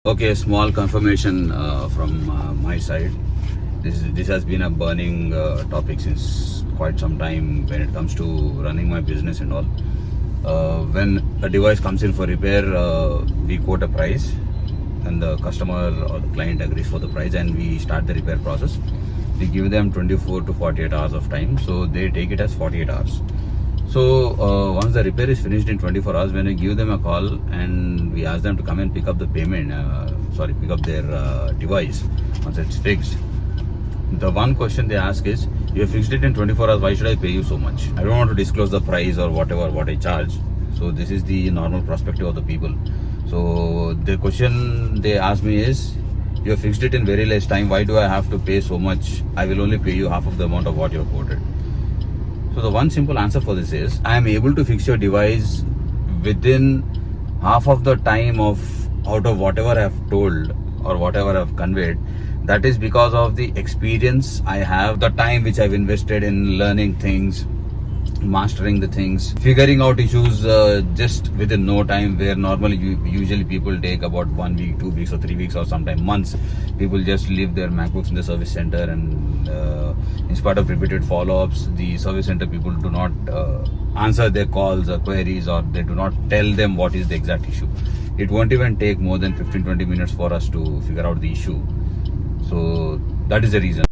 Okay, a small confirmation from my side. This has been a burning topic since quite some time when it comes to running my business and all. When a device comes in for repair, we quote a price, and the customer or the client agrees for the price, and we start the repair process. We give them 24 to 48 hours of time, so they take it as 48 hours. So once the repair is finished in 24 hours, when we give them a call and we ask them to come and pick up the payment, pick up their device once it's fixed, the one question they ask is, you have fixed it in 24 hours, why should I pay you so much? I don't want to disclose the price or whatever what I charge. So this is the normal perspective of the people. So the question they ask me is, you have fixed it in very less time, why do I have to pay so much? I will only pay you half of the amount of what you have quoted. So the one simple answer for this is, I am able to fix your device within half of the time out of whatever I have told or whatever I have conveyed. That is because of the experience I have, the time which I've invested in learning things, mastering the things, figuring out issues just within no time, where normally usually people take about 1 week, 2 weeks or 3 weeks or sometimes months. People just leave their MacBooks in the service center, and in spite of repeated follow-ups, the service center people do not answer their calls or queries, or they do not tell them what is the exact issue. It won't even take more than 15-20 minutes for us to figure out the issue. So that is the reason.